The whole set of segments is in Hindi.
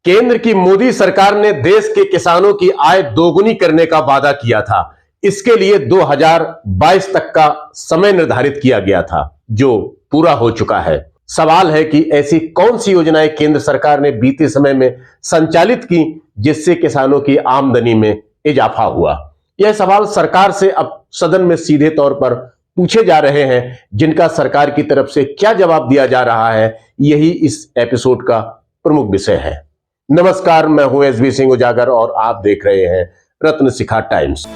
केंद्र की मोदी सरकार ने देश के किसानों की आय दोगुनी करने का वादा किया था। इसके लिए 2022 तक का समय निर्धारित किया गया था, जो पूरा हो चुका है। सवाल है कि ऐसी कौन सी योजनाएं केंद्र सरकार ने बीते समय में संचालित की जिससे किसानों की आमदनी में इजाफा हुआ। यह सवाल सरकार से अब सदन में सीधे तौर पर पूछे जा रहे हैं, जिनका सरकार की तरफ से क्या जवाब दिया जा रहा है, यही इस एपिसोड का प्रमुख विषय है। नमस्कार, मैं हूं एसबी सिंह उजागर और आप देख रहे हैं रत्न शिखा टाइम्स।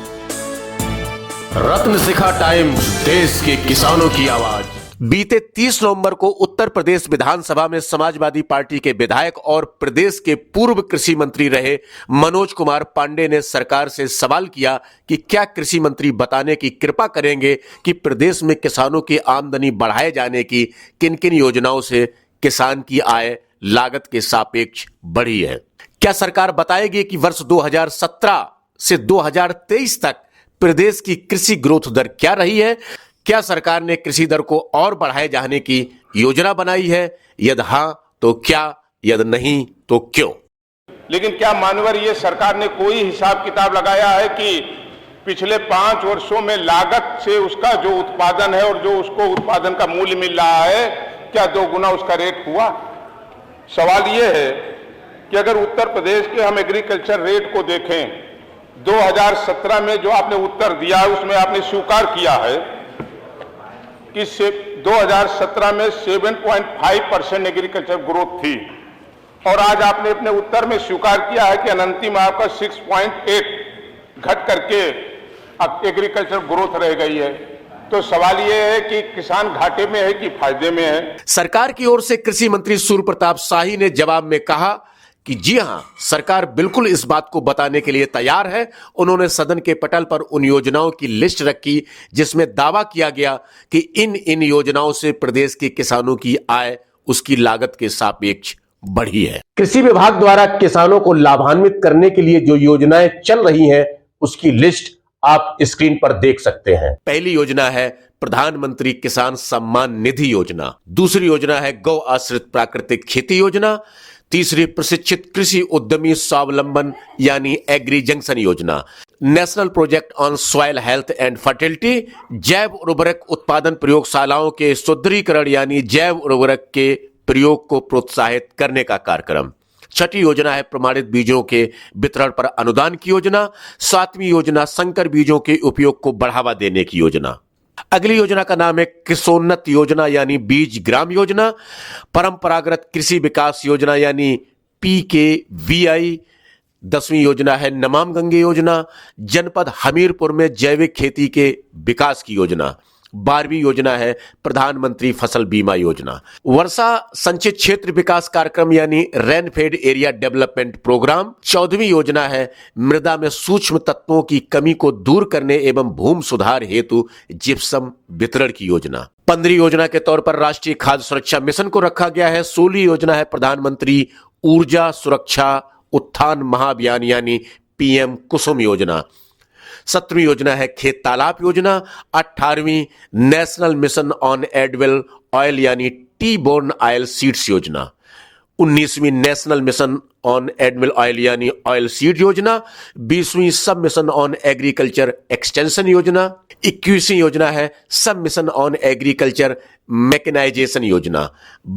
रत्न शिखा टाइम्स, देश के किसानों की आवाज। बीते 30 नवंबर को उत्तर प्रदेश विधानसभा में समाजवादी पार्टी के विधायक और प्रदेश के पूर्व कृषि मंत्री रहे मनोज कुमार पांडे ने सरकार से सवाल किया कि क्या कृषि मंत्री बताने की कृपा करेंगे कि प्रदेश में किसानों की आमदनी बढ़ाए जाने की किन किन योजनाओं से किसान की आय लागत के सापेक्ष बढ़ी है। क्या सरकार बताएगी कि वर्ष 2017 से 2023 तक प्रदेश की कृषि ग्रोथ दर क्या रही है? क्या सरकार ने कृषि दर को और बढ़ाए जाने की योजना बनाई है? यदि हां तो क्या, यदि नहीं तो क्यों? लेकिन क्या मानवर ये सरकार ने कोई हिसाब किताब लगाया है कि पिछले 5 वर्षों में लागत से उसका जो उत्पादन है और जो उसको उत्पादन का मूल्य मिल रहा है, क्या 2 गुना उसका रेट हुआ? सवाल ये है कि अगर उत्तर प्रदेश के हम एग्रीकल्चर रेट को देखें, 2017 में जो आपने उत्तर दिया है उसमें आपने स्वीकार किया है कि 2017 में 7.5% एग्रीकल्चर ग्रोथ थी और आज आपने अपने उत्तर में स्वीकार किया है कि अनंतिम आपका 6.8 घट करके अब एग्रीकल्चर ग्रोथ रह गई है। तो सवाल यह है कि किसान घाटे में है कि फायदे में है? सरकार की ओर से कृषि मंत्री सूर्य प्रताप शाही ने जवाब में कहा कि जी हां, सरकार बिल्कुल इस बात को बताने के लिए तैयार है। उन्होंने सदन के पटल पर उन योजनाओं की लिस्ट रखी जिसमें दावा किया गया कि इन योजनाओं से प्रदेश के किसानों की आय उसकी लागत के सापेक्ष बढ़ी है। कृषि विभाग द्वारा किसानों को लाभान्वित करने के लिए जो योजनाएं चल रही हैं, उसकी लिस्ट आप स्क्रीन पर देख सकते हैं। पहली योजना है प्रधानमंत्री किसान सम्मान निधि योजना। दूसरी योजना है गौ आश्रित प्राकृतिक खेती योजना। तीसरी प्रशिक्षित कृषि उद्यमी स्वावलंबन यानी एग्री जंक्शन योजना। National project on soil health and fertility. जैव उर्वरक उत्पादन प्रयोगशालाओं के सुदृढ़ीकरण यानी जैव उर्वरक के प्रयोग को प्रोत्साहित करने का कार्यक्रम। छठी योजना है प्रमाणित बीजों के वितरण पर अनुदान की योजना। 7वीं योजना संकर बीजों के उपयोग को बढ़ावा देने की योजना। अगली योजना का नाम है किसोन्नत योजना यानी बीज ग्राम योजना। परंपरागत कृषि विकास योजना यानी PKVI। 10वीं योजना है नमाम गंगे योजना। जनपद हमीरपुर में जैविक खेती के विकास की योजना। 12वीं योजना है प्रधानमंत्री फसल बीमा योजना। वर्षा संचित क्षेत्र विकास कार्यक्रम यानी रेनफेड एरिया डेवलपमेंट प्रोग्राम। 14वीं योजना है मृदा में सूक्ष्म तत्वों की कमी को दूर करने एवं भूमि सुधार हेतु जिप्सम वितरण की योजना। 15वीं योजना के तौर पर राष्ट्रीय खाद्य सुरक्षा मिशन को रखा गया है। 16वीं योजना है प्रधानमंत्री ऊर्जा सुरक्षा उत्थान महाअभियान यानी PM कुसुम योजना। 17वीं योजना है खेत तालाब योजना। 18वीं national mission on edible oil यानी टी बोर्न ऑयल सीड्स योजना। 19वीं national mission on edible oil यानी ऑयल सीड योजना। 20वीं सब मिशन ऑन एग्रीकल्चर एक्सटेंशन योजना। 21वीं योजना है सब मिशन ऑन एग्रीकल्चर मैकेनाइजेशन योजना।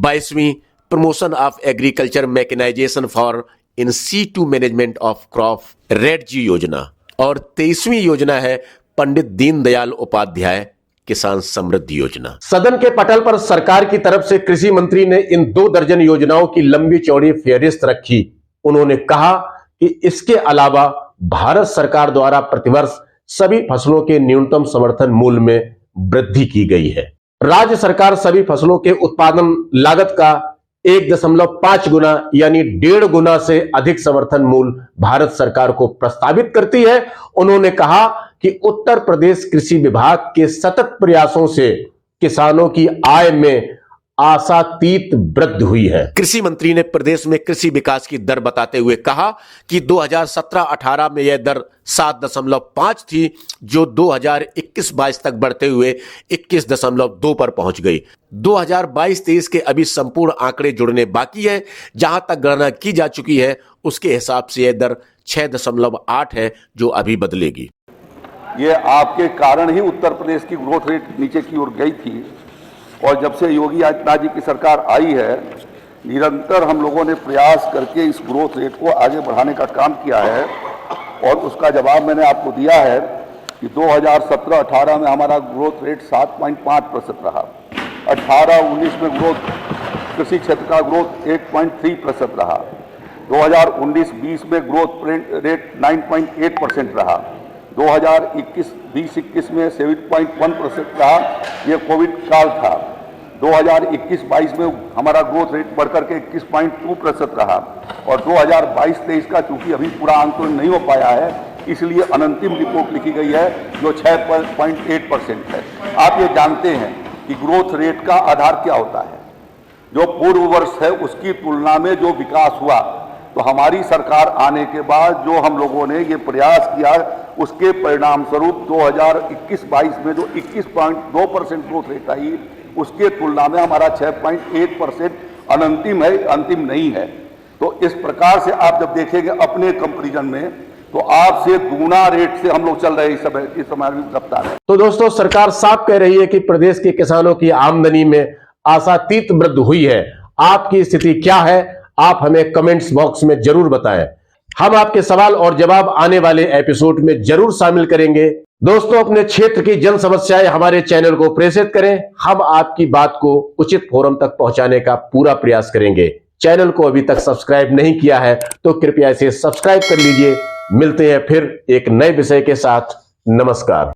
22वीं promotion of agriculture mechanisation for in C2 management of crop REDG योजना। और 23वीं योजना है पंडित दीनदयाल उपाध्याय किसान समृद्धि योजना। सदन के पटल पर सरकार की तरफ से कृषि मंत्री ने इन 2 दर्जन योजनाओं की लंबी चौड़ी फेहरिस्त रखी। उन्होंने कहा कि इसके अलावा भारत सरकार द्वारा प्रतिवर्ष सभी फसलों के न्यूनतम समर्थन मूल्य में वृद्धि की गई है। राज्य सरकार सभी फसलों के उत्पादन लागत का 1.5 गुना यानी 1.5 गुना से अधिक समर्थन मूल्य भारत सरकार को प्रस्तावित करती है। उन्होंने कहा कि उत्तर प्रदेश कृषि विभाग के सतत प्रयासों से किसानों की आय में आशातीत वृद्धि हुई है। कृषि मंत्री ने प्रदेश में कृषि विकास की दर बताते हुए कहा कि 2017-18 में यह दर 7.5 थी, जो 2021-22 तक बढ़ते हुए 21.2 पर पहुंच गई। 2022-23 के अभी संपूर्ण आंकड़े जुड़ने बाकी है। जहां तक गणना की जा चुकी है उसके हिसाब से यह दर 6.8 है, जो अभी बदलेगी। ये आपके कारण ही उत्तर प्रदेश की ग्रोथ रेट नीचे की ओर गई थी, और जब से योगी आदित्यनाथ जी की सरकार आई है, निरंतर हम लोगों ने प्रयास करके इस ग्रोथ रेट को आगे बढ़ाने का काम किया है। और उसका जवाब मैंने आपको दिया है कि 2017-18 में हमारा ग्रोथ रेट 7.5% रहा, 18-19 में ग्रोथ कृषि क्षेत्र का ग्रोथ 8.3% रहा, 2019-20 में ग्रोथ रेट 9.8% रहा, 2021-20 में 7.1% रहा। ये कोविड काल था। 2021-22 में हमारा ग्रोथ रेट बढ़कर के 21.2% रहा, और 2022-23 का चूंकि अभी पूरा आंकलन नहीं हो पाया है, इसलिए अनंतिम रिपोर्ट लिखी गई है जो 6.8% है। आप ये जानते हैं कि ग्रोथ रेट का आधार क्या होता है। जो पूर्व वर्ष है उसकी तुलना में जो विकास हुआ, तो हमारी सरकार आने के बाद जो हम लोगों ने ये प्रयास किया, उसके परिणाम स्वरूप 2021-22 में जो 21.2% ग्रोथ रेट आई, उसके तुलना में हमारा 6.8% अनंतिम है, अंतिम नहीं है। तो इस प्रकार से आप जब देखेंगे अपने कंपैरिजन में, तो आपसे दूना रेट से हम लोग चल रहे हैं इस समय रफ्तार है। तो दोस्तों, सरकार साफ कह रही है कि प्रदेश के किसानों की आमदनी में आशातीत वृद्धि हुई है। आपकी स्थिति क्या है, आप हमें कमेंट्स बॉक्स में जरूर बताएं। हम आपके सवाल और जवाब आने वाले एपिसोड में जरूर शामिल करेंगे। दोस्तों, अपने क्षेत्र की जन समस्याएं हमारे चैनल को प्रेषित करें। हम आपकी बात को उचित फोरम तक पहुंचाने का पूरा प्रयास करेंगे। चैनल को अभी तक सब्सक्राइब नहीं किया है तो कृपया इसे सब्सक्राइब कर लीजिए। मिलते हैं फिर एक नए विषय के साथ। नमस्कार।